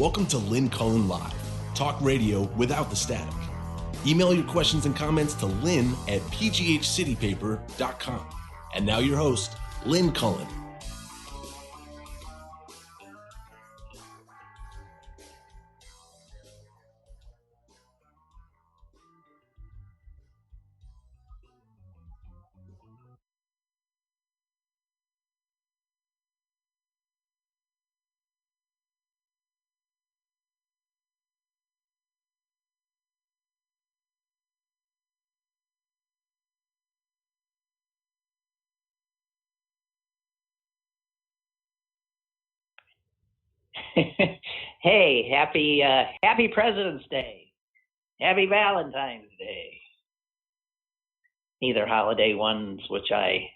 Welcome to Lynn Cullen Live, talk radio without the static. Email your questions and comments to lynn@pghcitypaper.com. And now your host, Lynn Cullen. Hey, happy President's Day. Happy Valentine's Day. Neither holiday ones which I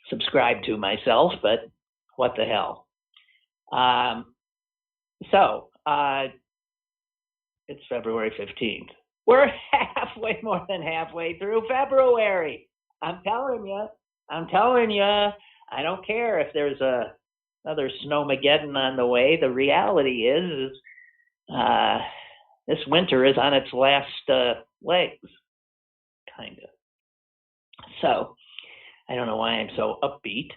subscribe to myself, but what the hell. It's February 15th. We're more than halfway through February. I'm telling you. I don't care if there's another snowmageddon on the way. The reality is this winter is on its last legs, kind of. So I don't know why I'm so upbeat.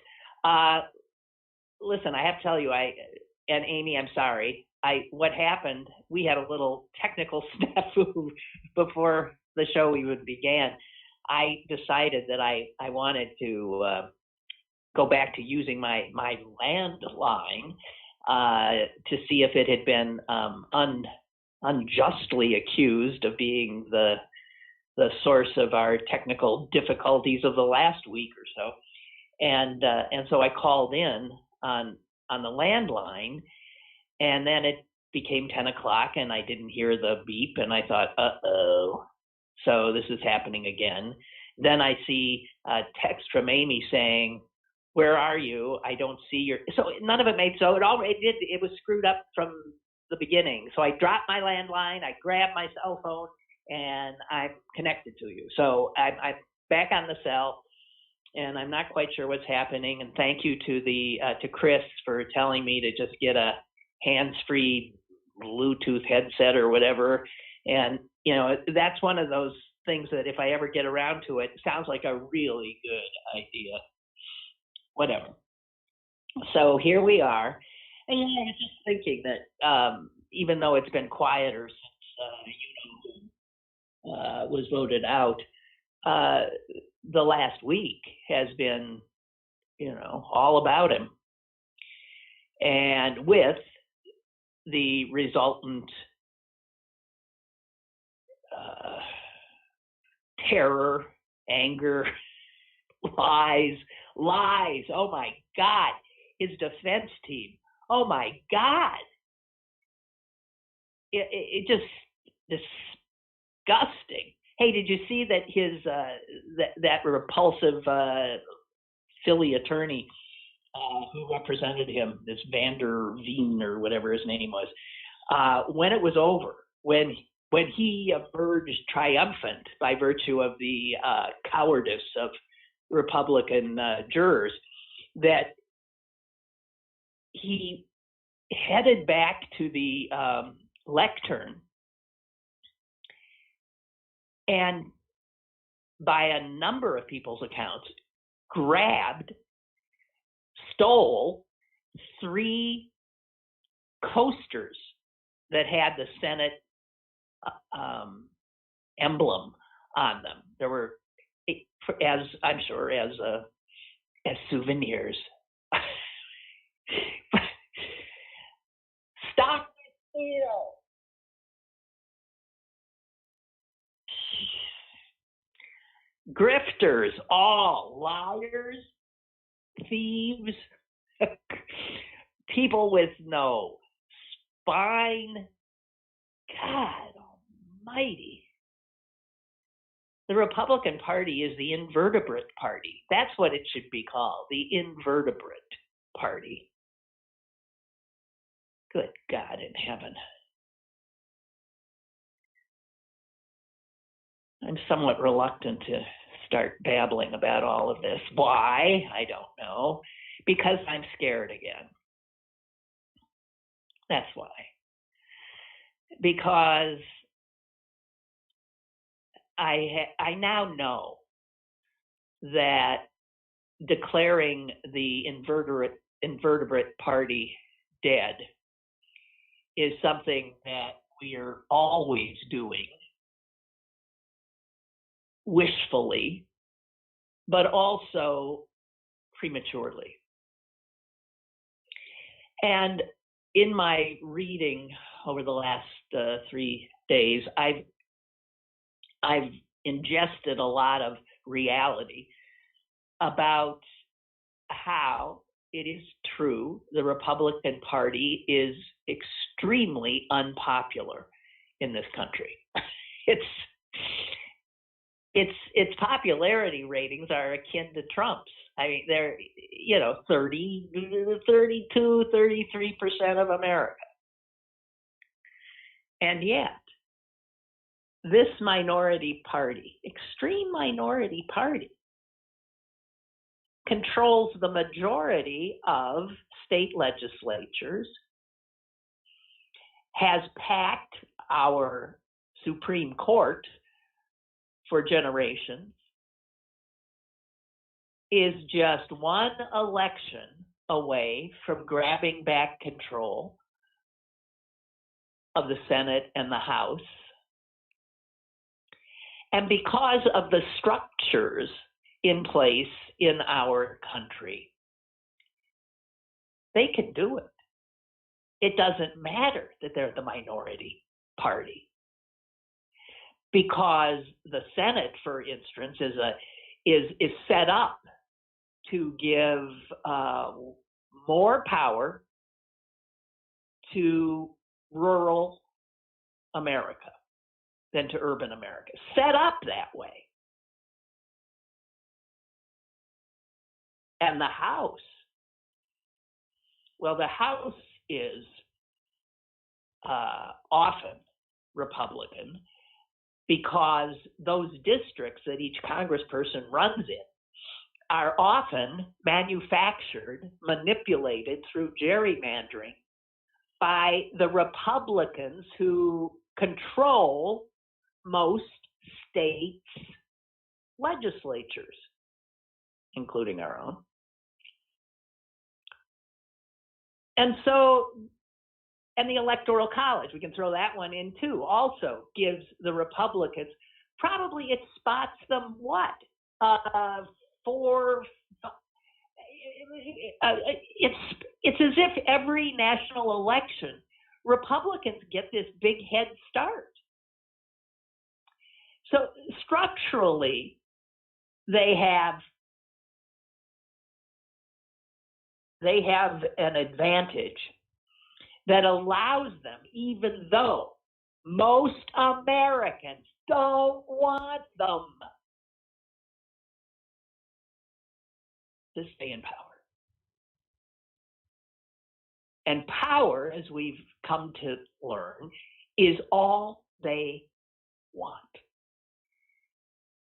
Listen, I have to tell you, and Amy, I'm sorry. What happened, we had a little technical snafu before the show even began. I decided that I wanted to go back to using my landline to see if it had been unjustly accused of being the source of our technical difficulties of the last week or so, and so I called in on the landline, and then it became 10 o'clock, and I didn't hear the beep, and I thought, uh-oh, so this is happening again. Then I see a text from Amy saying, "Where are you? I don't see your." So none of it made so. It was screwed up from the beginning. So I dropped my landline, I grabbed my cell phone, and I'm connected to you. So I'm back on the cell, and I'm not quite sure what's happening. And thank you to Chris for telling me to just get a hands-free Bluetooth headset or whatever. And that's one of those things that if I ever get around to it, sounds like a really good idea. Whatever. So here we are. And I was just thinking that even though it's been quieter since was voted out, the last week has been, all about him. And with the resultant terror, anger, lies. Oh my God. His defense team. Oh my God. It just disgusting. Hey, did you see that his that repulsive Philly attorney who represented him, this Vander Veen or whatever his name was, when it was over, when he emerged triumphant by virtue of the cowardice of Republican jurors, that he headed back to the lectern, and by a number of people's accounts, stole 3 coasters that had the Senate emblem on them. There were, as I'm sure, as souvenirs. Stop this steal! Grifters, all liars, thieves, people with no spine. God almighty. The Republican Party is the invertebrate party. That's what it should be called, the invertebrate party. Good God in heaven. I'm somewhat reluctant to start babbling about all of this. Why? I don't know. Because I'm scared again. That's why. because I now know that declaring the invertebrate party dead is something that we are always doing wishfully, but also prematurely. And in my reading over the last 3 days, I've ingested a lot of reality about how it is true the Republican Party is extremely unpopular in this country. Its popularity ratings are akin to Trump's. I mean, they're 30, 32, 33% of America. And yet, this minority party, extreme minority party, controls the majority of state legislatures, has packed our Supreme Court for generations, is just one election away from grabbing back control of the Senate and the House. And because of the structures in place in our country, they can do it. It doesn't matter that they're the minority party, because the Senate, for instance, is set up to give more power to rural America than to urban America. Set up that way. And the House, well, the House is often Republican because those districts that each congressperson runs in are often manufactured, manipulated through gerrymandering by the Republicans who control most states' legislatures, including our own. And the Electoral College, we can throw that one in too, also gives the Republicans, probably it spots them what? It's as if every national election, Republicans get this big head start. So structurally, they have an advantage that allows them, even though most Americans don't want them, to stay in power. And power, as we've come to learn, is all they want.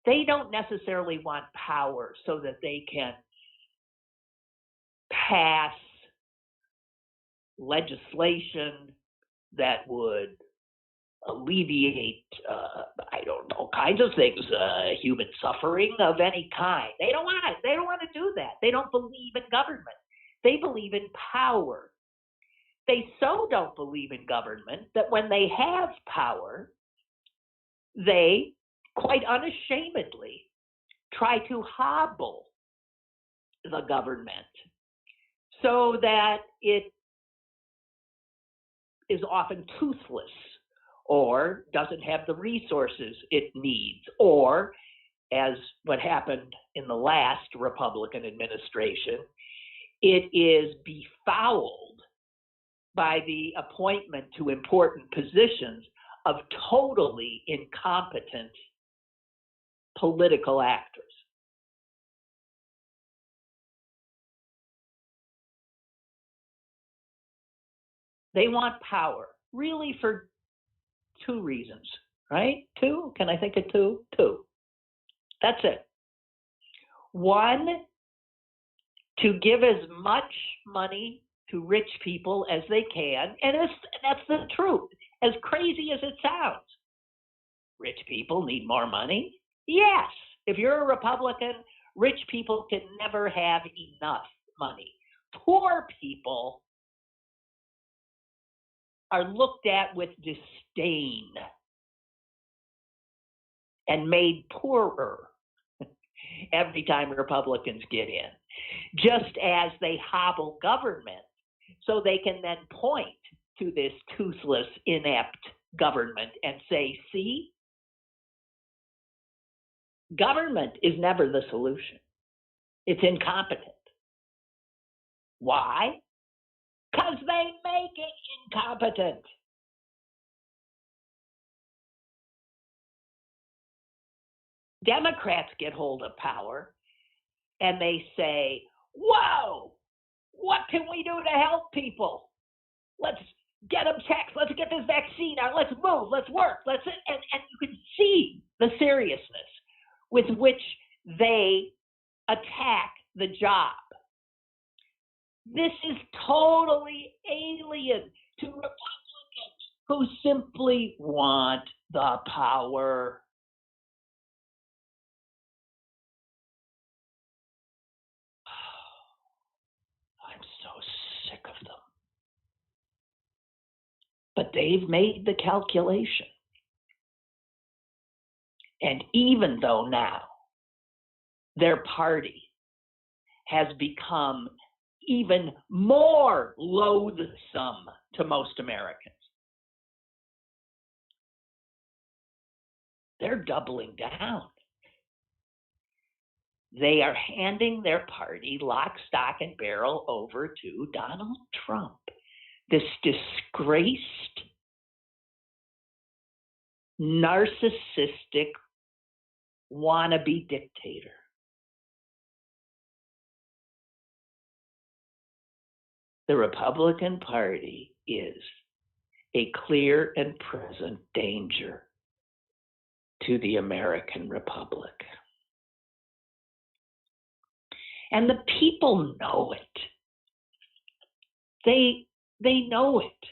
They don't necessarily want power so that they can pass legislation that would alleviate, kinds of things, human suffering of any kind. They don't want it. They don't want to do that. They don't believe in government. They believe in power. They so don't believe in government that when they have power, they quite unashamedly try to hobble the government so that it is often toothless or doesn't have the resources it needs, or, as what happened in the last Republican administration, it is befouled by the appointment to important positions of totally incompetent political actors. They want power, really, for two reasons, right? Two? Can I think of two? Two. That's it. One, to give as much money to rich people as they can, and that's the truth. As crazy as it sounds, rich people need more money. Yes, if you're a Republican, rich people can never have enough money. Poor people are looked at with disdain and made poorer every time Republicans get in, just as they hobble government so they can then point to this toothless, inept government and say, see, government is never the solution. It's incompetent. Why? Because they make it incompetent. Democrats get hold of power and they say, whoa, what can we do to help people? Let's get them checked. Let's get this vaccine out. Let's move. Let's work. And you can see the seriousness with which they attack the job. This is totally alien to Republicans who simply want the power. I'm so sick of them. But they've made the calculation. And even though now their party has become even more loathsome to most Americans, they're doubling down. They are handing their party lock, stock, and barrel over to Donald Trump, this disgraced, narcissistic, wannabe dictator. The Republican Party is a clear and present danger to the American Republic. And the people know it. They know it.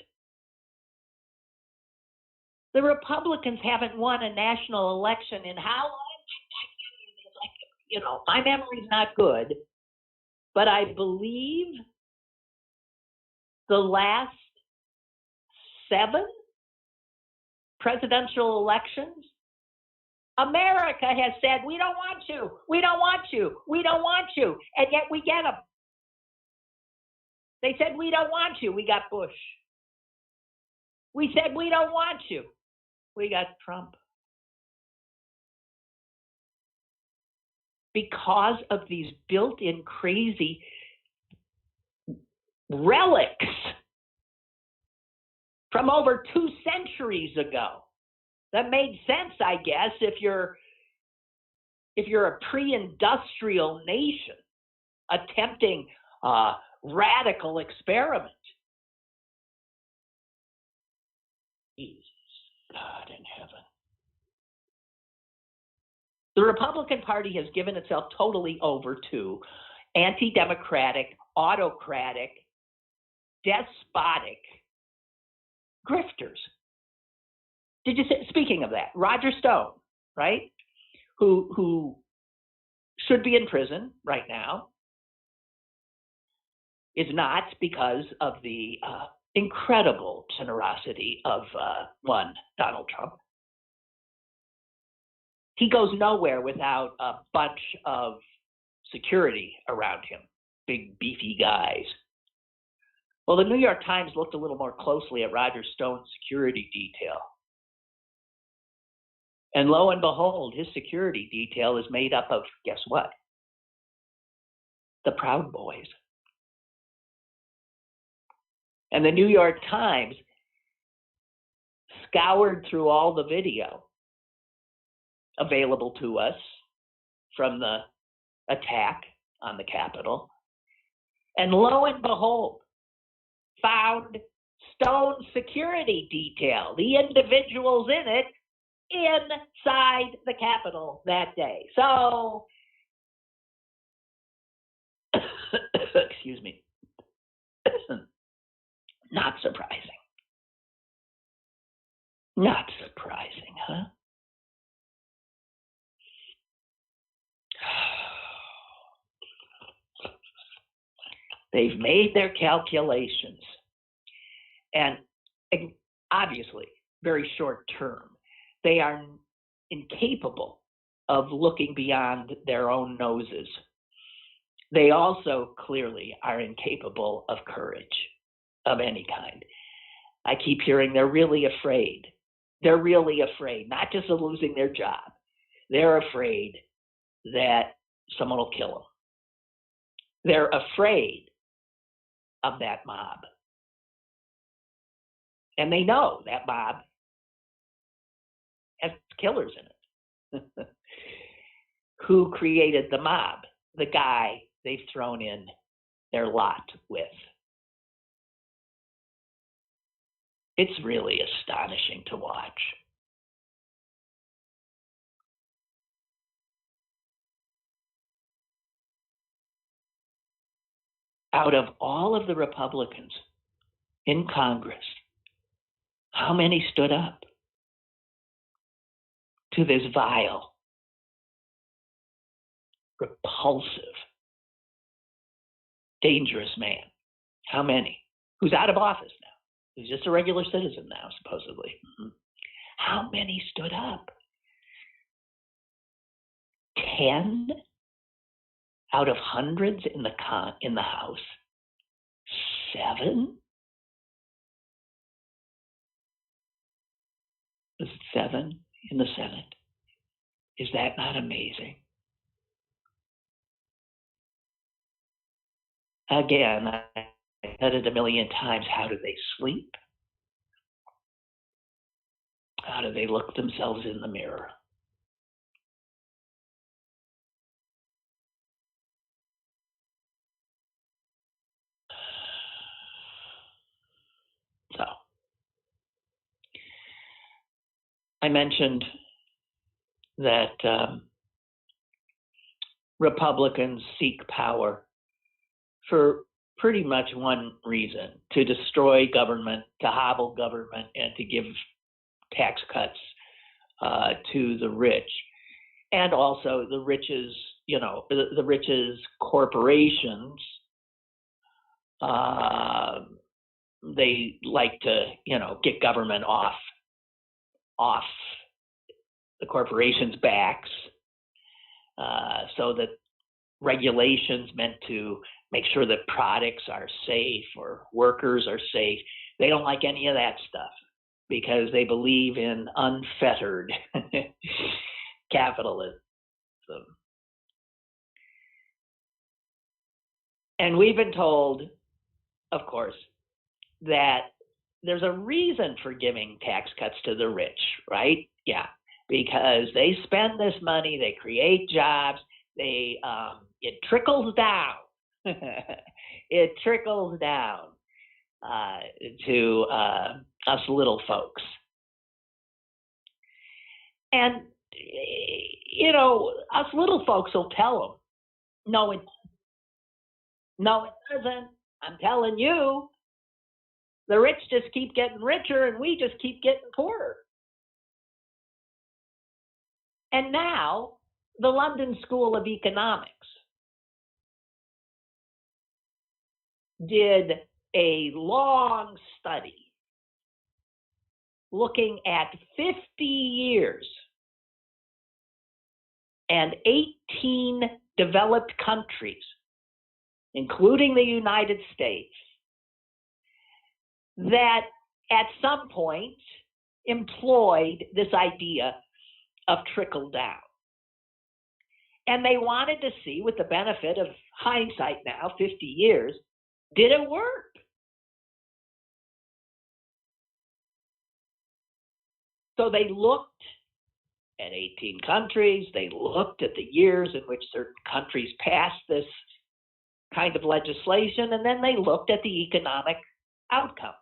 The Republicans haven't won a national election in how long? My memory's not good, but I believe the last 7 presidential elections, America has said, we don't want you, we don't want you, we don't want you, and yet we get them. They said, we don't want you, we got Bush. We said, we don't want you, we got Trump. Because of these built-in crazy relics from over 2 centuries ago. That made sense, I guess, if you're a pre-industrial nation attempting a radical experiment. Jesus, God in heaven. The Republican Party has given itself totally over to anti-democratic, autocratic, despotic grifters. Did you say, speaking of that, Roger Stone, right? Who should be in prison right now, is not because of the incredible generosity of one Donald Trump. He goes nowhere without a bunch of security around him, big beefy guys. Well, the New York Times looked a little more closely at Roger Stone's security detail. And lo and behold, his security detail is made up of, guess what? The Proud Boys. And the New York Times scoured through all the video available to us from the attack on the Capitol. And lo and behold, found Stone's security detail, the individuals in it, inside the Capitol that day. So, excuse me, not surprising. Not surprising, huh? They've made their calculations, and obviously, very short term, they are incapable of looking beyond their own noses. They also clearly are incapable of courage of any kind. I keep hearing they're really afraid. They're really afraid, not just of losing their job. They're afraid that someone will kill them. They're afraid of that mob. And they know that mob has killers in it. Who created the mob? The guy they've thrown in their lot with. It's really astonishing to watch. Out of all of the Republicans in Congress, how many stood up to this vile, repulsive, dangerous man? How many? Who's out of office now? Who's just a regular citizen now, supposedly. How many stood up? 10 out of hundreds in the House? 7? Was it 7 in the Senate? Is that not amazing? Again, I said it a million times. How do they sleep? How do they look themselves in the mirror? So, I mentioned that Republicans seek power for pretty much one reason: to destroy government, to hobble government, and to give tax cuts to the rich. And also the rich's, the rich's corporations, they like to, get government off the corporations' backs, so that regulations meant to make sure that products are safe or workers are safe. They don't like any of that stuff because they believe in unfettered capitalism. And we've been told, of course, that there's a reason for giving tax cuts to the rich, right? Yeah, because they spend this money, they create jobs, it trickles down. It trickles down to us little folks. And, us little folks will tell them, no, it doesn't. I'm telling you, the rich just keep getting richer and we just keep getting poorer. And now, the London School of Economics did a long study looking at 50 years and 18 developed countries, including the United States, that at some point employed this idea of trickle-down. And they wanted to see, with the benefit of hindsight now, 50 years, did it work? So they looked at 18 countries. They looked at the years in which certain countries passed this kind of legislation, and then they looked at the economic outcome.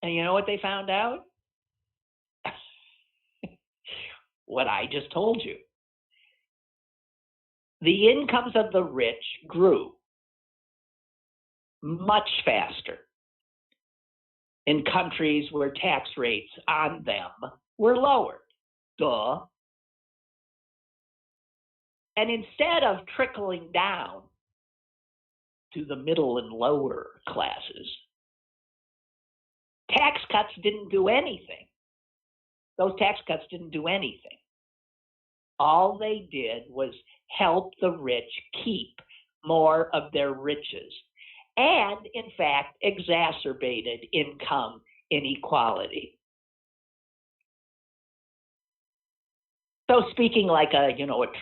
And you know what they found out? What I just told you. The incomes of the rich grew much faster in countries where tax rates on them were lowered. Duh. And instead of trickling down to the middle and lower classes, tax cuts didn't do anything. Those tax cuts didn't do anything. All they did was help the rich keep more of their riches and, in fact, exacerbated income inequality. So speaking like a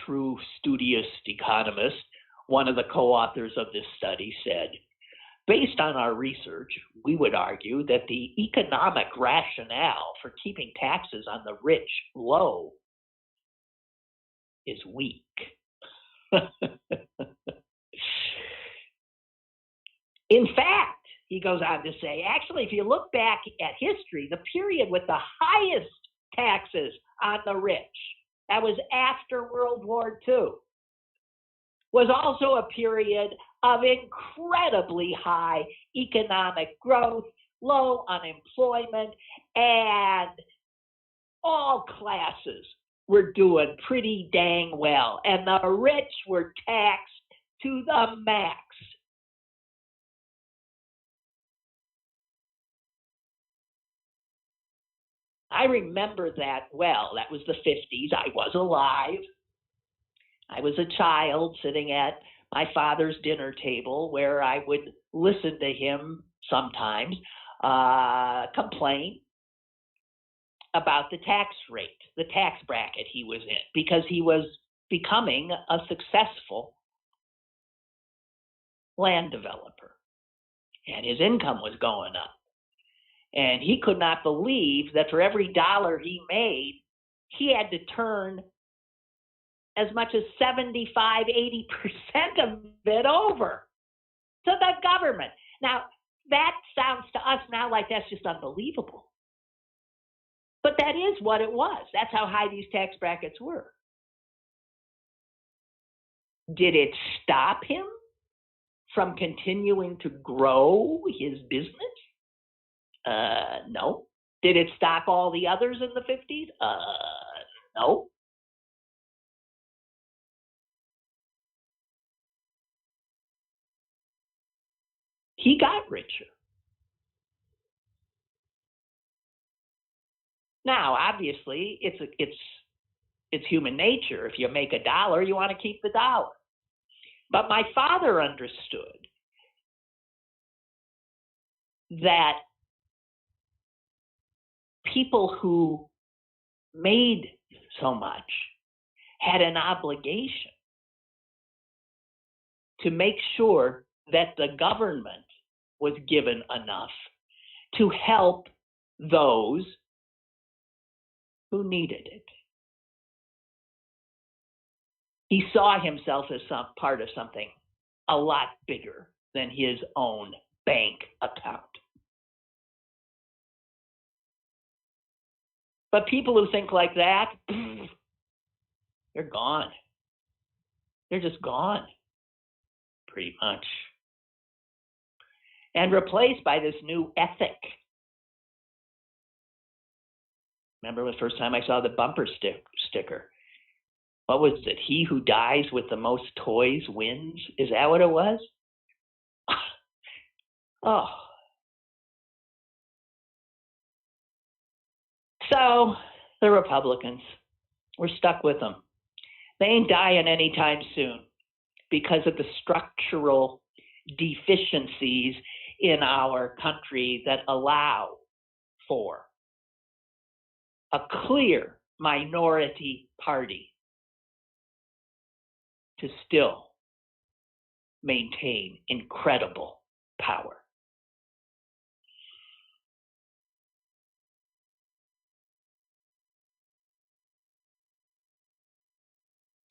true studious economist, one of the co-authors of this study said, based on our research, we would argue that the economic rationale for keeping taxes on the rich low is weak. In fact, he goes on to say, actually, if you look back at history, the period with the highest taxes on the rich, that was after World War II, was also a period of incredibly high economic growth, low unemployment, and all classes were doing pretty dang well, and the rich were taxed to the max. I remember that well. That was the 50s. I was alive. I was a child sitting at my father's dinner table where I would listen to him sometimes complain about the tax rate, the tax bracket he was in, because he was becoming a successful land developer and his income was going up. And he could not believe that for every dollar he made, he had to turn as much as 75, 80% of it over to the government. Now, that sounds to us now like that's just unbelievable. But that is what it was. That's how high these tax brackets were. Did it stop him from continuing to grow his business? No. Did it stop all the others in the 50s? No. He got richer. Now, obviously, it's human nature. If you make a dollar, you want to keep the dollar. But my father understood that people who made so much had an obligation to make sure that the government was given enough to help those who needed it. He saw himself as some part of something a lot bigger than his own bank account. But people who think like that, they're gone. They're just gone, pretty much. And replaced by this new ethic. Remember the first time I saw the bumper sticker? What was it? He who dies with the most toys wins? Is that what it was? Oh. So the Republicans, we're stuck with them. They ain't dying anytime soon because of the structural deficiencies in our country that allow for a clear minority party to still maintain incredible power.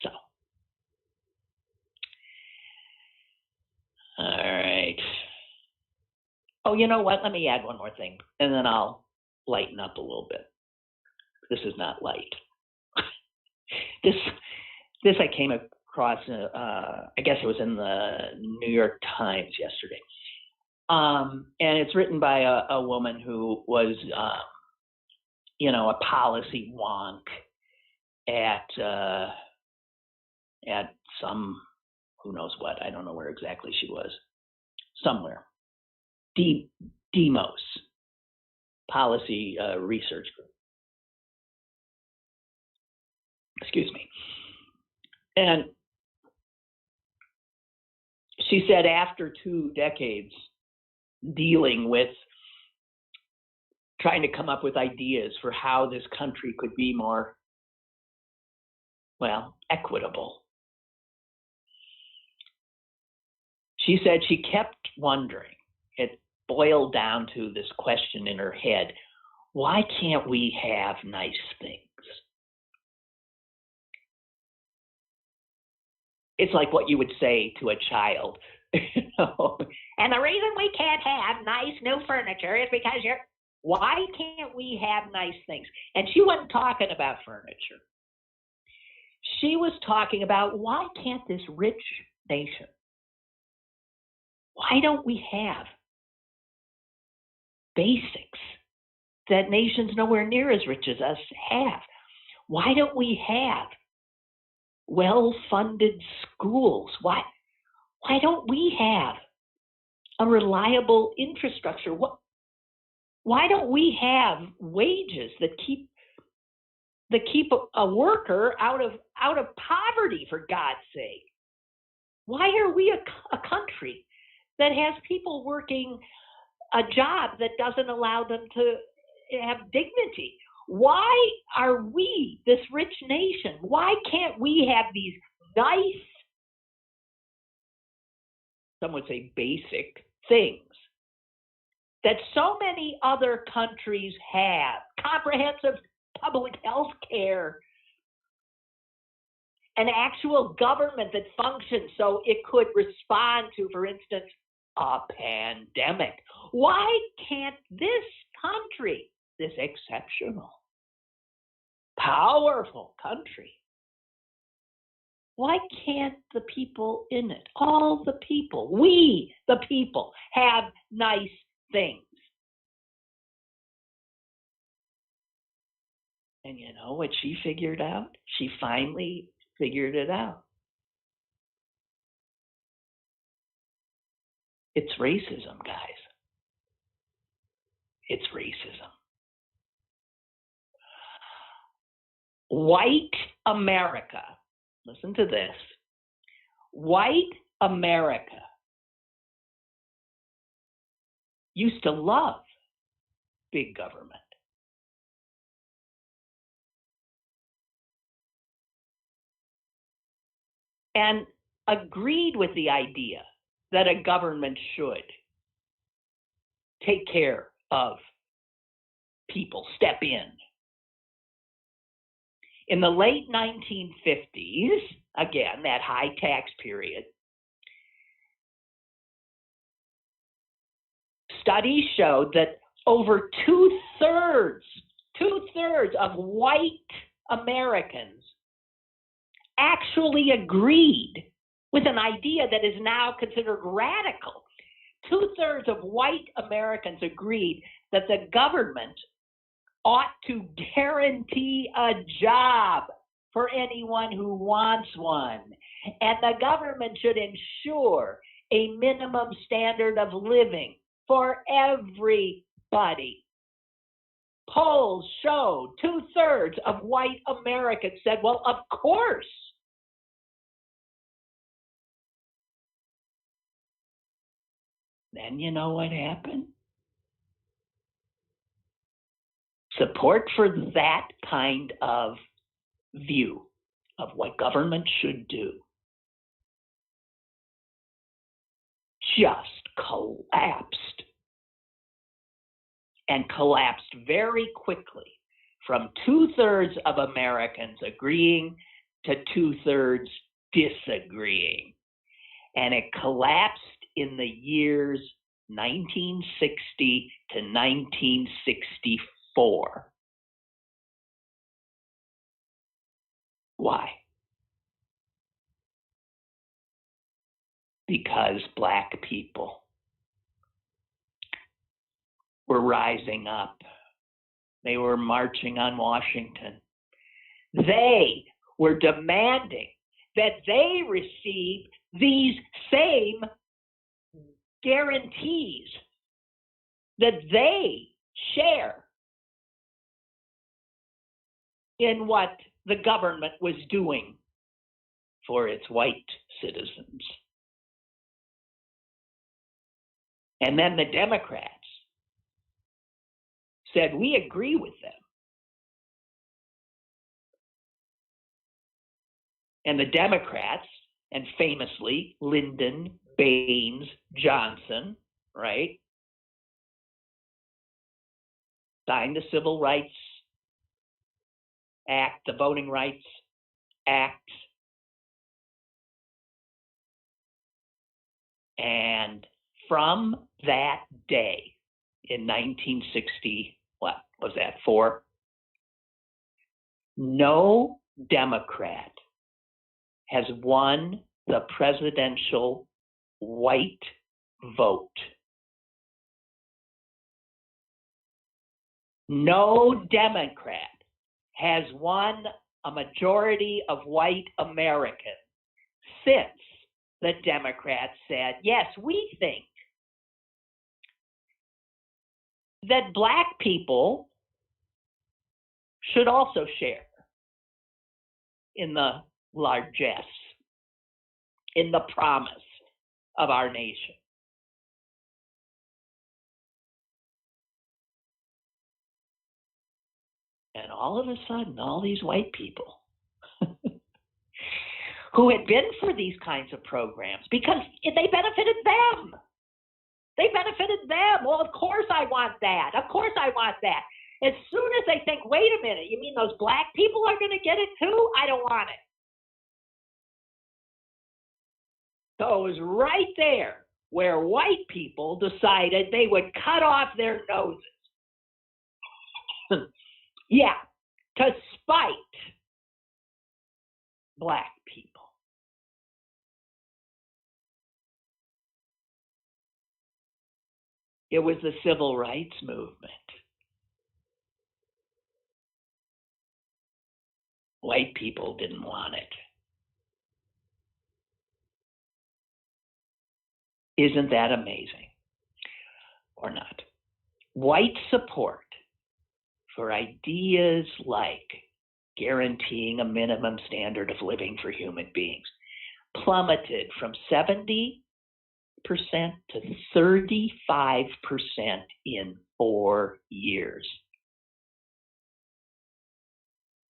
So, all right. Oh, you know what? Let me add one more thing, and then I'll lighten up a little bit. This is not light. This I came across, I guess it was in the New York Times yesterday. And it's written by a woman who was, a policy wonk at some, who knows what, I don't know where exactly she was, somewhere. Demos, Policy Research Group. Excuse me. And she said after 2 decades dealing with trying to come up with ideas for how this country could be more, well, equitable, she said she kept wondering, it boiled down to this question in her head, why can't we have nice things? It's like what you would say to a child, And the reason we can't have nice new furniture is because why can't we have nice things? And she wasn't talking about furniture. She was talking about, why can't this rich nation, why don't we have basics that nations nowhere near as rich as us have? Why don't we have well-funded schools? Why don't we have a reliable infrastructure? Why don't we have wages that keep a worker out of poverty, for God's sake? Why are we a country that has people working a job that doesn't allow them to have dignity? Why are we, this rich nation, why can't we have these nice, some would say basic things that so many other countries have? Comprehensive public health care, an actual government that functions so it could respond to, for instance, a pandemic. Why can't this country, this exceptional, powerful country, why can't the people in it, all the people, we the people, have nice things? And you know what she figured out? She finally figured it out. It's racism, guys. It's racism. White America, listen to this. White America used to love big government. And agreed with the idea that a government should take care of people, step in. In the late 1950s, again, that high tax period, studies showed that over two-thirds of white Americans actually agreed with an idea that is now considered radical. 2/3 of white Americans agreed that the government ought to guarantee a job for anyone who wants one, and the government should ensure a minimum standard of living for everybody. Polls showed 2/3 of white Americans said, well, of course. Then you know what happened? Support for that kind of view of what government should do just collapsed, and collapsed very quickly, from 2/3 of Americans agreeing to 2/3 disagreeing. And it collapsed in the years 1960 to 1964. Why? Because Black people were rising up. They were marching on Washington. They were demanding that they receive these same guarantees that they share in what the government was doing for its white citizens. And then the Democrats said, we agree with them. And the Democrats, and famously Lyndon Baines Johnson, right, signed the Civil Rights Act, the Voting Rights Act, and from that day in 1960, what was that, 4? No Democrat has won the presidential white vote. No Democrat has won a majority of white Americans since the Democrats said, yes, we think that Black people should also share in the largesse, in the promise of our nation. And all of a sudden, all these white people who had been for these kinds of programs, because they benefited them. They benefited them. Well, of course I want that. Of course I want that. As soon as they think, wait a minute, you mean those Black people are going to get it too? I don't want it. So it was right there where white people decided they would cut off their noses. Yeah, to spite Black people. It was the civil rights movement. White people didn't want it. Isn't that amazing? Or not? White support for ideas like guaranteeing a minimum standard of living for human beings plummeted from 70% to 35% in 4 years,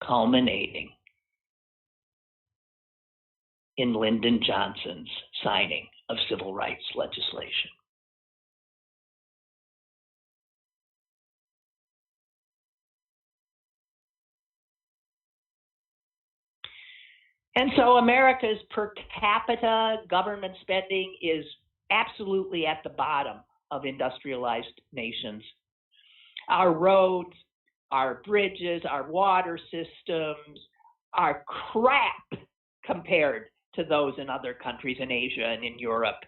culminating in Lyndon Johnson's signing of civil rights legislation. And so America's per capita government spending is absolutely at the bottom of industrialized nations. Our roads, our bridges, our water systems are crap compared to those in other countries in Asia and in Europe.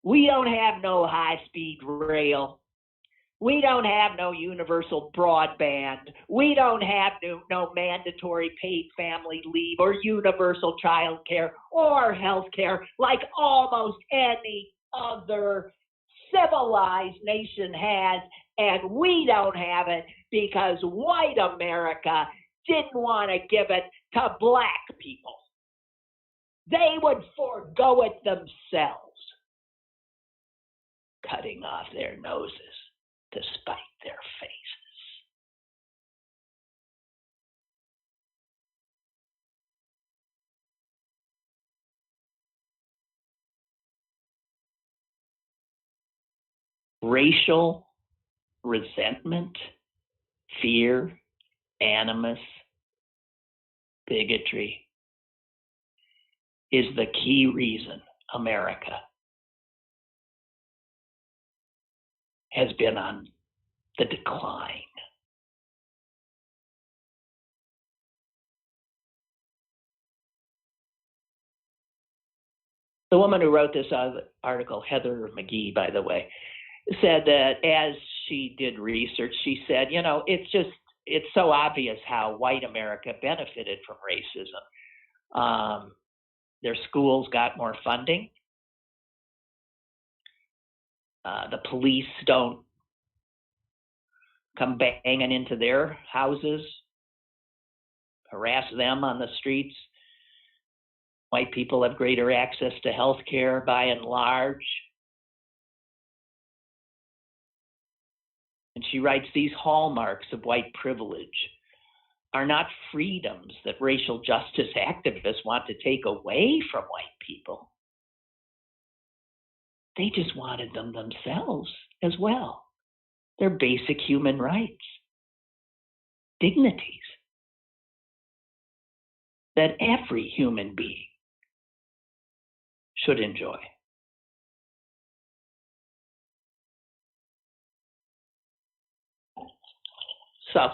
We don't have no high-speed rail. We don't have no universal broadband. We don't have no mandatory paid family leave or universal child care or health care like almost any other civilized nation has. And we don't have it because white America didn't want to give it to Black people. They would forego it themselves, cutting off their noses to spite their faces. Racial resentment, fear, animus, bigotry is the key reason America has been on the decline. The woman who wrote this article, Heather McGee, by the way, said that as she did research, she said, it's so obvious how white America benefited from racism. Their schools got more funding. The police don't come banging into their houses, harass them on the streets. White people have greater access to health care by and large. And she writes, these hallmarks of white privilege are not freedoms that racial justice activists want to take away from white people. They just wanted them themselves as well. They're basic human rights, dignities that every human being should enjoy. So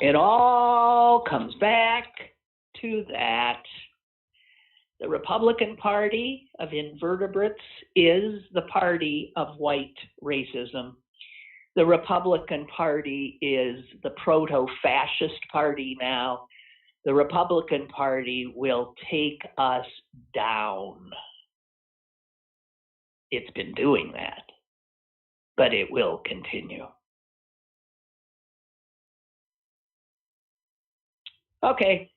it all comes back to that. The Republican Party of invertebrates is the party of white racism. The Republican Party is the proto-fascist party now. The Republican Party will take us down. It's been doing that, but it will continue. Okay.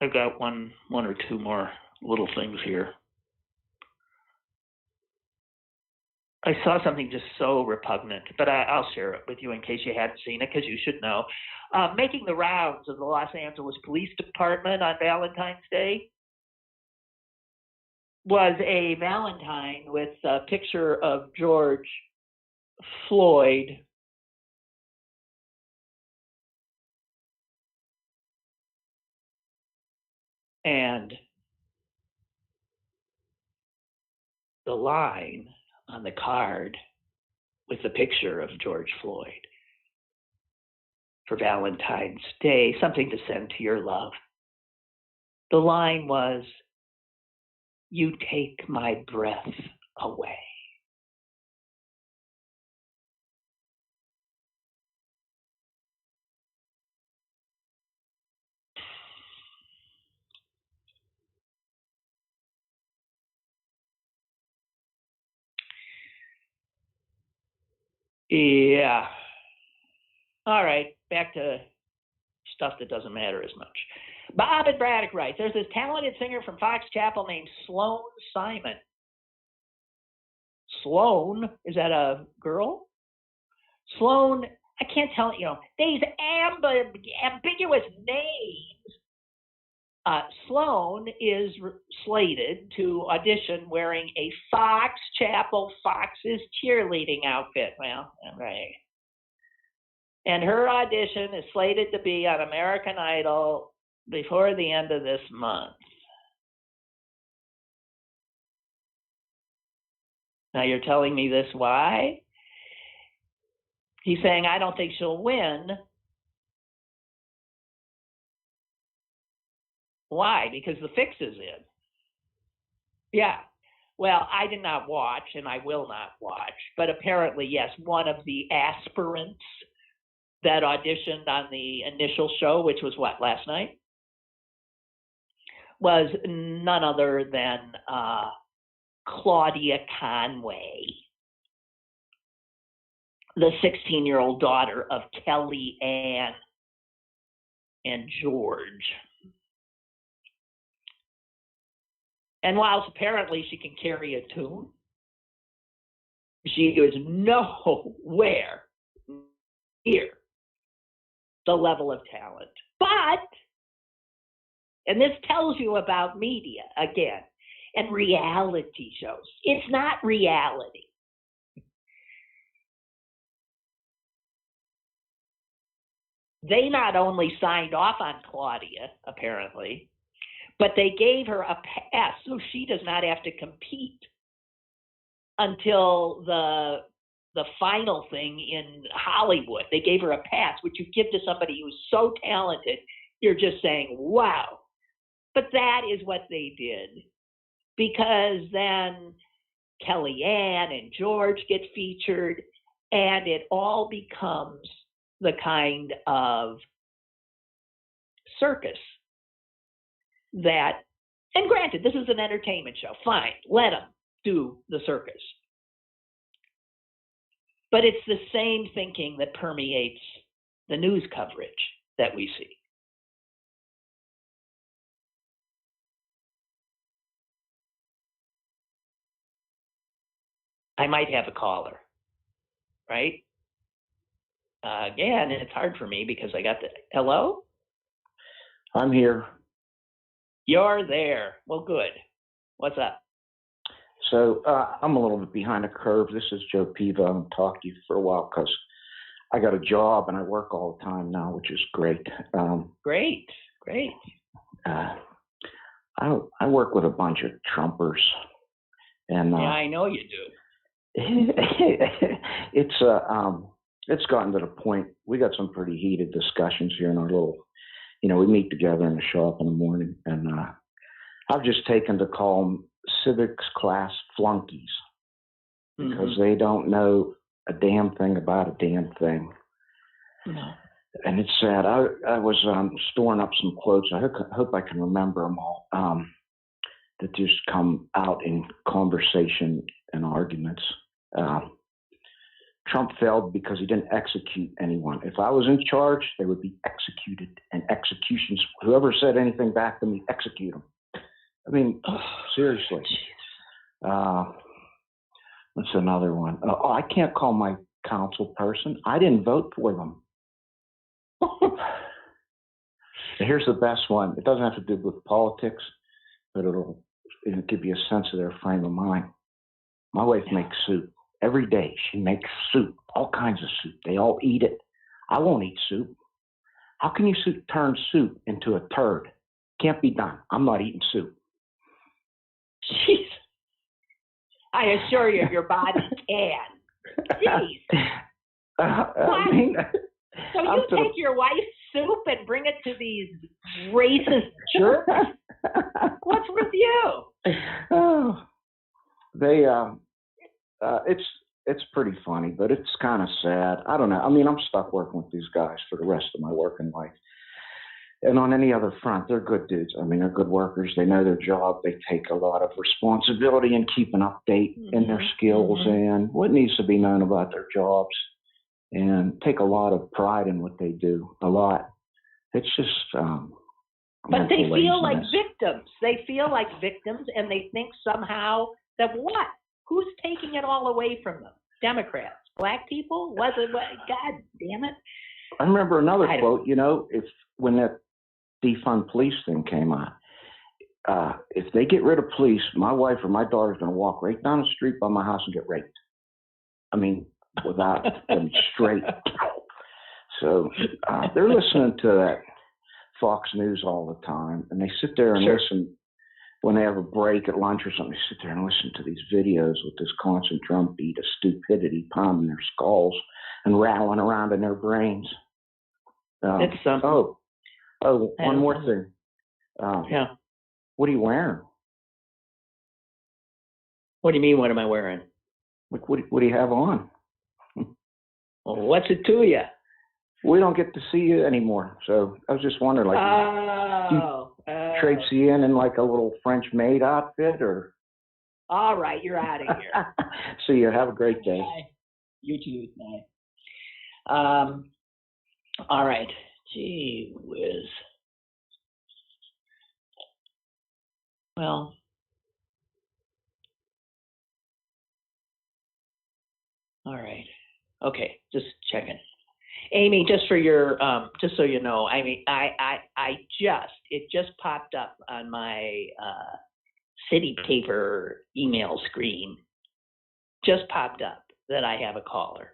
I've got one or two more little things here. I saw something just so repugnant, but I'll share it with you in case you hadn't seen it, because you should know. Making the rounds of the Los Angeles Police Department on Valentine's Day was a Valentine with a picture of George Floyd and the line on the card with the picture of George Floyd for Valentine's Day, something to send to your love. The line was, "You take my breath away." Yeah. All right, back to stuff that doesn't matter as much. Bob and Braddock writes, there's this talented singer from Fox Chapel named Sloan Simon. Sloan, is that a girl? Sloan, I can't tell, these ambiguous names. Sloan is slated to audition wearing a Fox Chapel Fox's cheerleading outfit. Well, right. And her audition is slated to be on American Idol before the end of this month. Now you're telling me this why? He's saying, I don't think she'll win. Why? Because the fix is in. Yeah. Well, I did not watch, and I will not watch, but apparently, yes, one of the aspirants that auditioned on the initial show, which was what, last night, was none other than Claudia Conway, the 16-year-old daughter of Kelly Ann and George. And whilst apparently she can carry a tune, she is nowhere near the level of talent. But, and this tells you about media again, and reality shows. It's not reality. They not only signed off on Claudia, apparently, but they gave her a pass so she does not have to compete until the final thing in Hollywood. They gave her a pass, which you give to somebody who's so talented, You're just saying, wow. But that is what they did, because then Kellyanne and George get featured, and it all becomes the kind of circus that, and granted, this is an entertainment show. Fine, let them do the circus. But it's the same thinking that permeates the news coverage that we see. I might have a caller, right? Again, it's hard for me because I got the, hello? I'm here. You're there. Well, good. What's up? So I'm a little bit behind the curve. This is Joe Piva. I haven't talked to you for a while because I got a job and I work all the time now, which is great. Great. I work with a bunch of Trumpers, and yeah, I know you do. It's gotten to the point. We got some pretty heated discussions here in our little. We meet together in the shop in the morning, and I've just taken to call them civics class flunkies because they don't know a damn thing about a damn thing. No. And it's sad. I was storing up some quotes. I hope I can remember them all that just come out in conversation and arguments. Trump failed because he didn't execute anyone. If I was in charge, they would be executed, and executions, whoever said anything back to me, execute them. I mean, seriously. What's another one? I can't call my council person. I didn't vote for them. Here's the best one. It doesn't have to do with politics, but it'll give you a sense of their frame of mind. My wife makes soup. Every day she makes soup, all kinds of soup. They all eat it. I won't eat soup. How can you turn soup into a turd? Can't be done. I'm not eating soup. Jeez. I assure you, your body can. Jeez. I mean, so you take your wife's soup and bring it to these racist jerks? What's with you? Oh, it's pretty funny, but it's kind of sad. I don't know. I mean, I'm stuck working with these guys for the rest of my working life. And on any other front, they're good dudes. I mean, they're good workers. They know their job. They take a lot of responsibility and keep an update in their skills and what needs to be known about their jobs, and take a lot of pride in what they do. A lot. It's just. But they feel like victims. They feel like victims, and they think somehow that what? Who's taking it all away from them? Democrats, black people? Was it? God damn it! I remember another quote. When that defund police thing came out, if they get rid of police, my wife or my daughter's going to walk right down the street by my house and get raped. I mean, without them straight. So they're listening to that Fox News all the time, and they sit there and listen when they have a break at lunch or something. They sit there and listen to these videos with this constant drumbeat of stupidity pounding their skulls and rattling around in their brains. It's something. One more thing. What are you wearing? What do you mean? What am I wearing? Like, what do you have on? Well, what's it to you? We don't get to see you anymore, so I was just wondering, like, do you traipsy in like a little French maid outfit, or? All right, you're out of here. See you. Have a great day. Bye. You too. Bye. All right. Gee whiz. Well. All right. Okay, just checking. Amy, just for your, just so you know, I mean, it just popped up on my city paper email screen. Just popped up that I have a caller,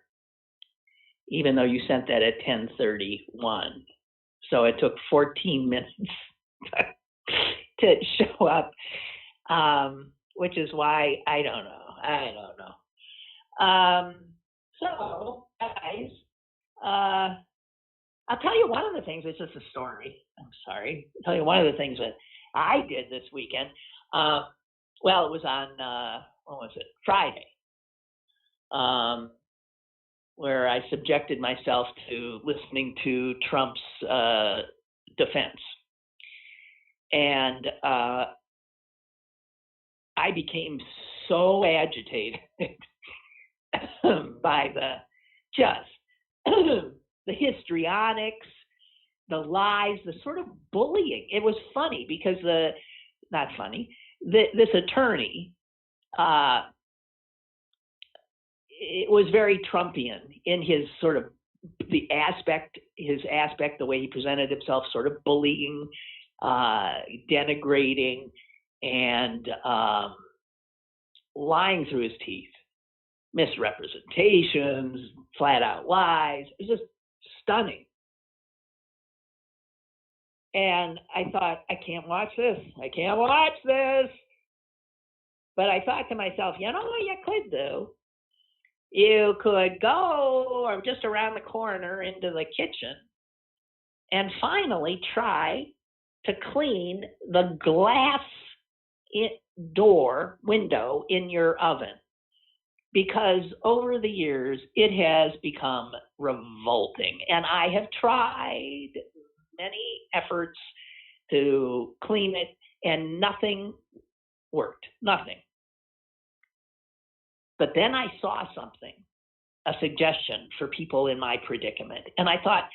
even though you sent that at 10:31. So it took 14 minutes to show up, which is why I don't know. So, guys, I'll tell you one of the things, it's just a story. I'm sorry. I'll tell you one of the things that I did this weekend. Well, it was on, what was it? Friday, where I subjected myself to listening to Trump's defense. And I became so agitated by the histrionics, the lies, the sort of bullying. It was funny because this attorney, it was very Trumpian in his sort of the way he presented himself, sort of bullying, denigrating, and lying through his teeth, misrepresentations, flat out lies. It was just stunning. And I thought, I can't watch this. I can't watch this. But I thought to myself, you know what you could do? You could go or just around the corner into the kitchen and finally try to clean the glass window in your oven. Because over the years, it has become revolting. And I have tried many efforts to clean it, and nothing worked. Nothing. But then I saw something, a suggestion for people in my predicament. And I thought,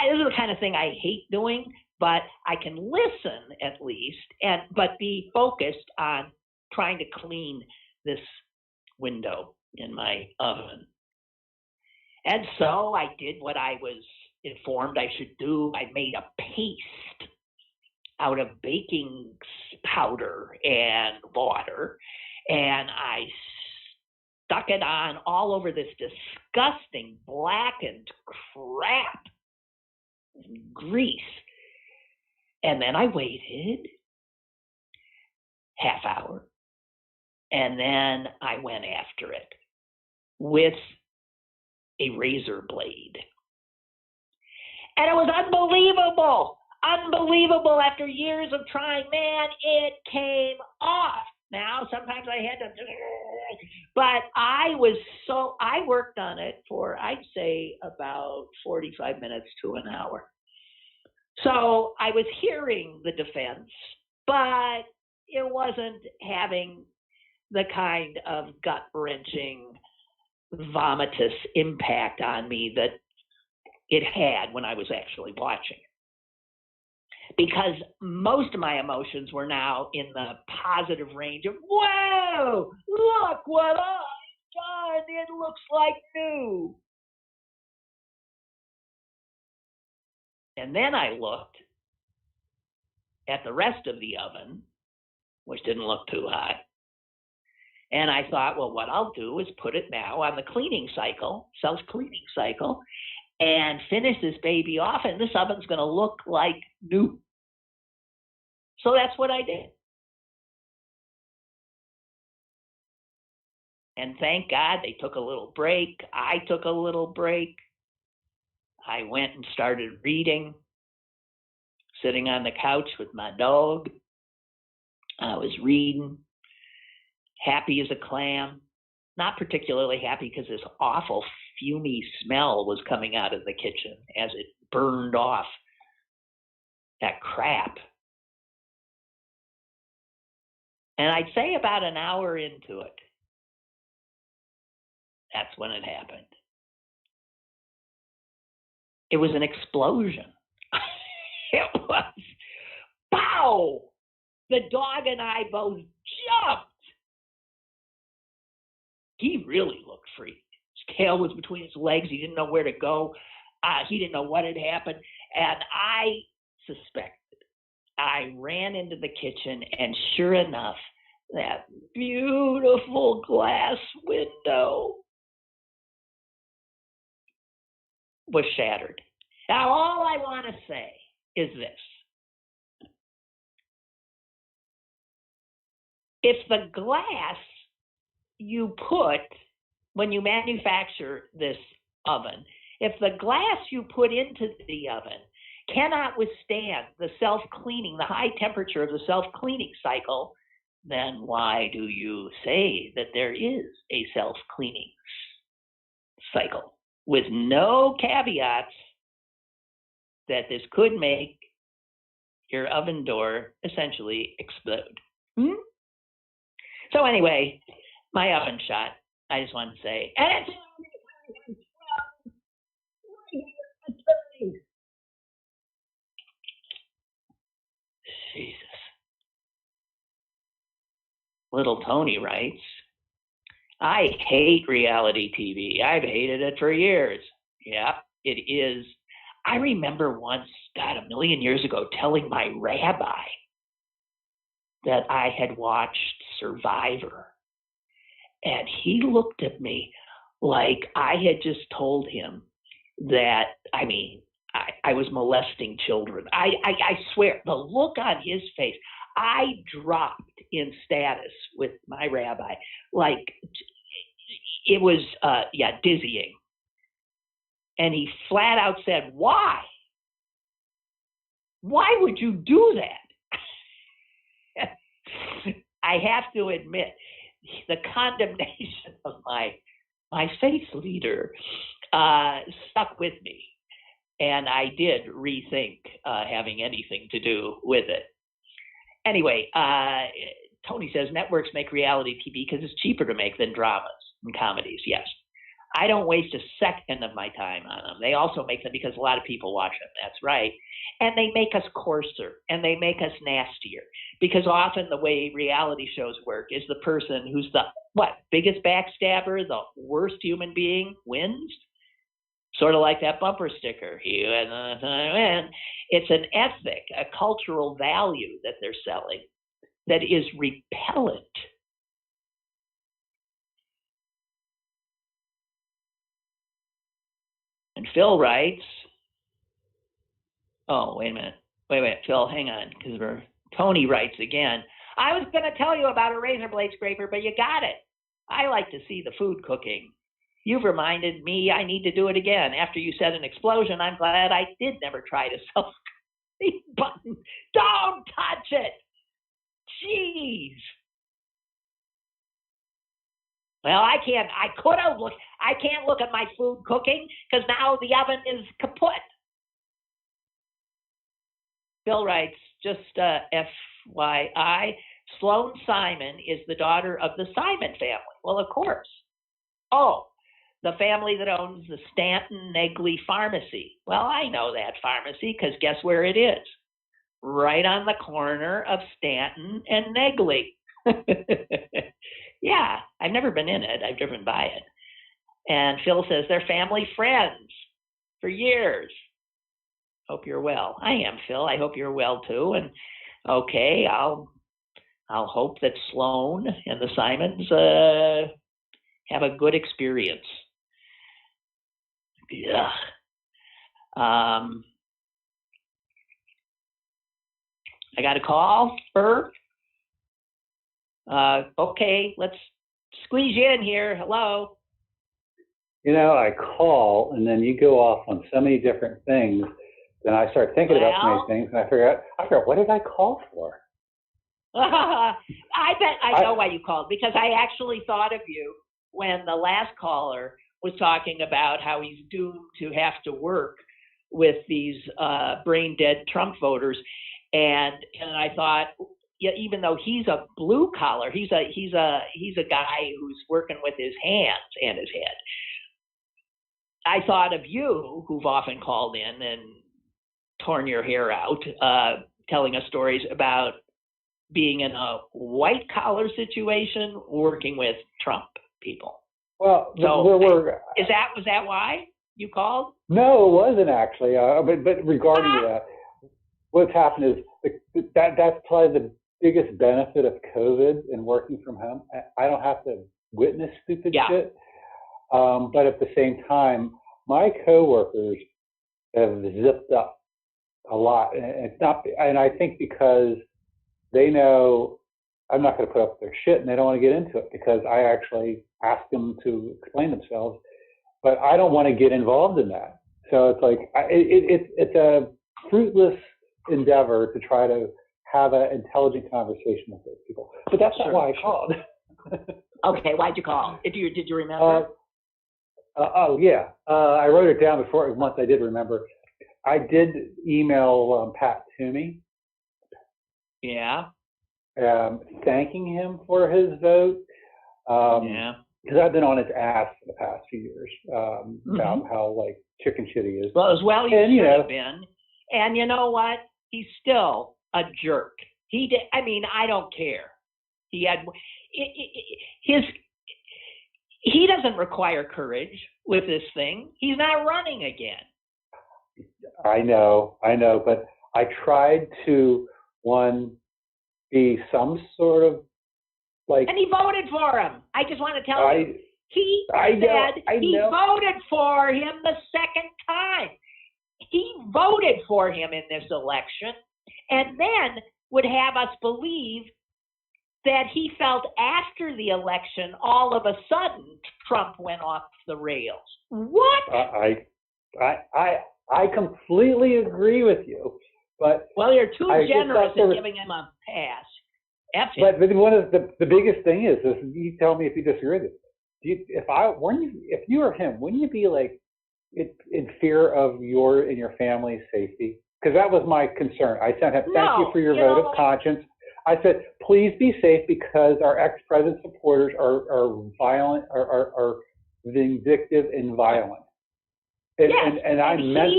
this is the kind of thing I hate doing, but I can listen at least, but be focused on trying to clean this window in my oven. And so I did what I was informed I should do. I made a paste out of baking powder and water, and I stuck it on all over this disgusting blackened crap and grease. And then I waited half hour, and then I went after it with a razor blade. And it was unbelievable. Unbelievable. After years of trying, man, it came off. Now, sometimes I had to, but I worked on it for, I'd say, about 45 minutes to an hour. So I was hearing the defense, but it wasn't having the kind of gut-wrenching, vomitous impact on me that it had when I was actually watching it. Because most of my emotions were now in the positive range of, whoa, look what I've done, it looks like new. And then I looked at the rest of the oven, which didn't look too hot. And I thought, well, what I'll do is put it now on the cleaning cycle, self-cleaning cycle, and finish this baby off, and this oven's going to look like new. So that's what I did. And thank God they took a little break. I took a little break. I went and started reading, sitting on the couch with my dog. I was reading, happy as a clam. Not particularly happy because this awful fumy smell was coming out of the kitchen as it burned off that crap. And I'd say about an hour into it, that's when it happened. It was an explosion. It was, pow! The dog and I both jumped. He really looked freaked. His tail was between his legs. He didn't know where to go. He didn't know what had happened. And I suspected. I ran into the kitchen, and sure enough, that beautiful glass window was shattered. Now, all I want to say is this. If the glass you put, when you manufacture this oven, If the glass you put into the oven cannot withstand the self-cleaning, the high temperature of the self-cleaning cycle, then why do you say that there is a self-cleaning cycle with no caveats that this could make your oven door essentially explode? So anyway, my oven shot, I just wanted to say, and it's Jesus. Little Tony writes, I hate reality TV. I've hated it for years. Yeah, it is. I remember once, God, a million years ago, telling my rabbi that I had watched Survivor. And he looked at me like I had just told him that, I was molesting children. I swear, the look on his face, I dropped in status with my rabbi. Like, it was, dizzying. And he flat out said, why? Why would you do that? I have to admit, the condemnation of my faith leader stuck with me. And I did rethink having anything to do with it. Anyway, Tony says networks make reality TV because it's cheaper to make than dramas and comedies. Yes. I don't waste a second of my time on them. They also make them because a lot of people watch them. That's right. And they make us coarser and they make us nastier because often the way reality shows work is the person who's the biggest backstabber, the worst human being wins. Sort of like that bumper sticker. And it's an ethic, a cultural value that they're selling that is repellent. And Phil writes, wait a minute, Phil, hang on, because Tony writes again. I was going to tell you about a razor blade scraper, but you got it. I like to see the food cooking. You've reminded me I need to do it again. After you said an explosion, I'm glad I did never try to self-clean button. Don't touch it. Jeez. Well, I can't look at my food cooking because now the oven is kaput. Bill writes, just FYI, Sloan Simon is the daughter of the Simon family. Well, of course. Oh, the family that owns the Stanton Negley Pharmacy. Well, I know that pharmacy because guess where it is? Right on the corner of Stanton and Negley. Yeah, I've never been in it. I've driven by it. And Phil says they're family friends for years. Hope you're well. I am, Phil. I hope you're well too. And okay, I'll hope that Sloan and the Simons have a good experience. Yeah. I got a call, Bert. Okay, let's squeeze you in here. Hello. I call and then you go off on so many different things. Then I start thinking about so many things and I figure out, what did I call for? I bet I know why you called, because I actually thought of you when the last caller was talking about how he's doomed to have to work with these brain dead Trump voters. And I thought, yeah, even though he's a blue collar, he's a guy who's working with his hands and his head. I thought of you, who've often called in and torn your hair out, telling us stories about being in a white collar situation, working with Trump people. Well, so was that why you called? No, it wasn't actually. But regarding that, what's happened is that's probably the biggest benefit of COVID and working from home. I don't have to witness stupid shit. But at the same time, my coworkers have zipped up a lot, and it's not. And I think because they know I'm not going to put up with their shit, and they don't want to get into it because I actually ask them to explain themselves. but I don't want to get involved in that. So it's like it's a fruitless endeavor to try to have an intelligent conversation with those people. But that's not why I called. Okay, why'd you call? Did you remember? Oh yeah, I wrote it down before. Once I did remember, I did email Pat Toomey. Yeah. Thanking him for his vote. Yeah. Because I've been on his ass for the past few years about how like chicken shit he is. Well, as well you should have been. And you know what? He's still a jerk. He did. I mean, I don't care. He had he doesn't require courage with this thing. He's not running again. I know, but I tried to be some sort of like. And he voted for him. I just want to tell you, he voted for him the second time. He voted for him in this election, and then would have us believe that he felt after the election, all of a sudden, Trump went off the rails. What? I completely agree with you, but you're too generous in giving him a pass. But one of the biggest thing is you tell me if you disagree with it. If you were him, wouldn't you be like in fear of your and your family's safety? Because that was my concern. I sent him, thank you for your vote of conscience. I said, please be safe because our ex-president supporters are violent, are vindictive and violent. And I meant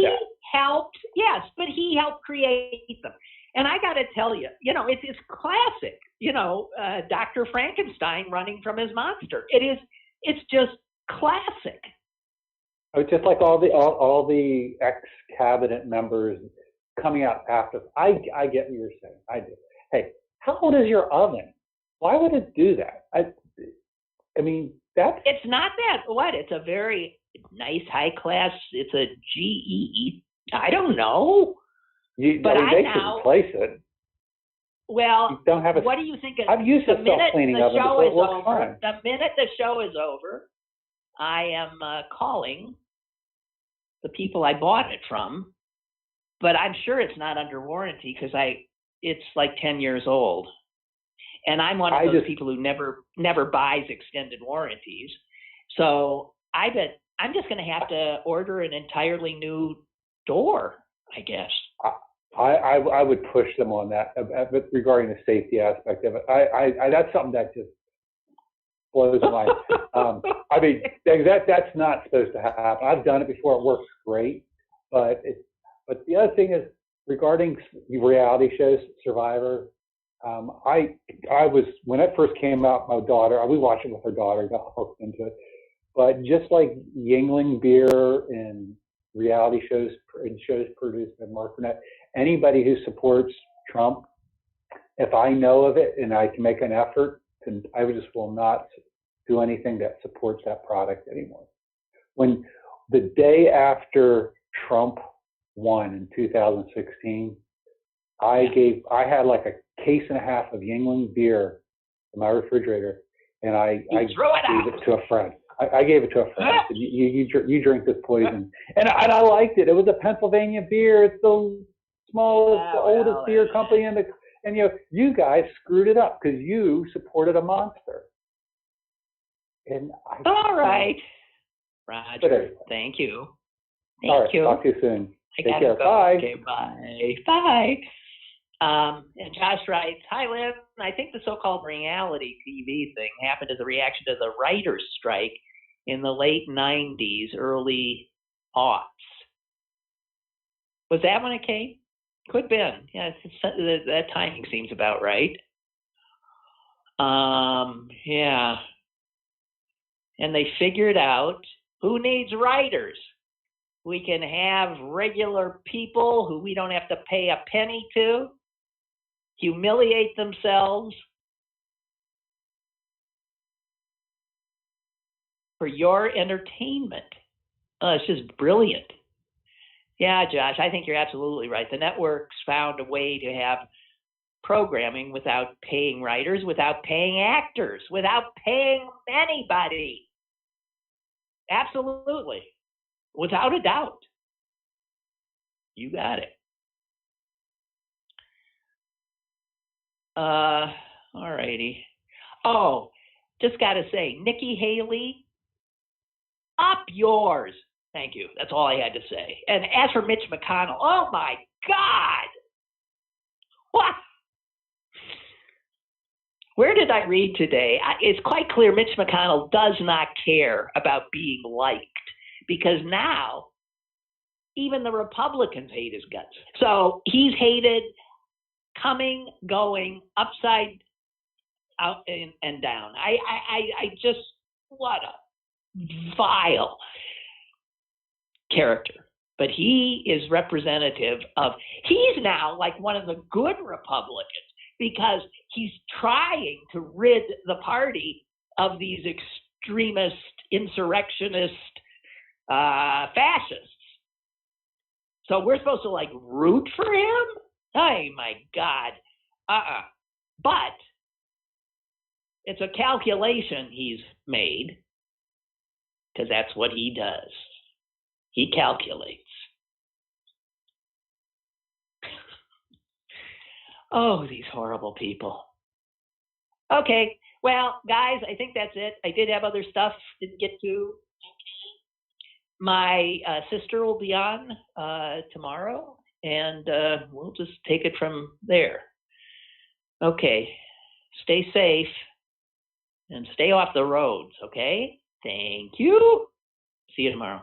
that. But he helped create them. And I got to tell you, it's classic, Dr. Frankenstein running from his monster. It's just classic. It's just like all the ex-cabinet members coming out after. I get what you're saying. I do. Hey, how old is your oven? Why would it do that? I mean, that's. It's not that. What? It's a very nice, high class. It's a GEE. I don't know. They should replace it. Well, you don't have what do you think? I've used a self-cleaning oven before. It works fine. The minute the show is over, I am calling the people I bought it from, but I'm sure it's not under warranty because it's like 10 years old, and I'm one of those people who never buys extended warranties. So I bet I'm just going to have to order an entirely new door, I guess. I would push them on that, but regarding the safety aspect of it, I that's something that just blows my mind. I mean, that's not supposed to happen. I've done it before; it works great. But the other thing is regarding reality shows, Survivor. I was when it first came out. My daughter, we watched it with her daughter, got hooked into it. But just like Yingling beer and reality shows and shows produced by Mark Burnett, anybody who supports Trump, if I know of it and I can make an effort, then I just will not do anything that supports that product anymore. When the day after Trump won in 2016, I had like a case and a half of Yingling beer in my refrigerator, and I gave it to a friend. I gave it to a friend. I said, you drink this poison. And I liked it. It was a Pennsylvania beer. It's the smallest, oldest beer company and you guys screwed it up because you supported a monster. And all right. Roger, thank you. Thank you. Talk to you soon. Take care. Bye. Okay, bye. Bye. And Josh writes, hi, Lynn. I think the so-called reality TV thing happened as a reaction to the writers' strike in the late 90s, early aughts. Was that when it came? Could have been. Yeah, that timing seems about right. Yeah. And they figured out who needs writers. We can have regular people who we don't have to pay a penny to humiliate themselves for your entertainment. It's just brilliant. Yeah, Josh, I think you're absolutely right. The networks found a way to have programming without paying writers, without paying actors, without paying anybody. Absolutely. Without a doubt. You got it. All righty. Oh, just got to say, Nikki Haley, up yours. Thank you. That's all I had to say. And as for Mitch McConnell, oh my God. What? Where did I read today? It's quite clear Mitch McConnell does not care about being liked, because now even the Republicans hate his guts. So he's hated coming, going, upside out and down. I just, what a vile character. But he is representative of, he's now like one of the good Republicans, because he's trying to rid the party of these extremist, insurrectionist fascists. So we're supposed to like root for him? Oh my God. But it's a calculation he's made, because that's what he does. He calculates. Oh, these horrible people. Okay, well, guys, I think that's it. I did have other stuff didn't get to. My sister will be on tomorrow, and we'll just take it from there. Okay, stay safe and stay off the roads, okay? Thank you. See you tomorrow.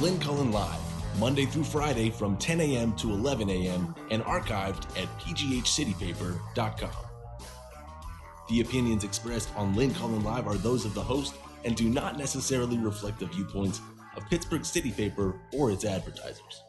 Lynn Cullen Live, Monday through Friday from 10 a.m. to 11 a.m. and archived at pghcitypaper.com. The opinions expressed on Lynn Cullen Live are those of the host and do not necessarily reflect the viewpoints of Pittsburgh City Paper or its advertisers.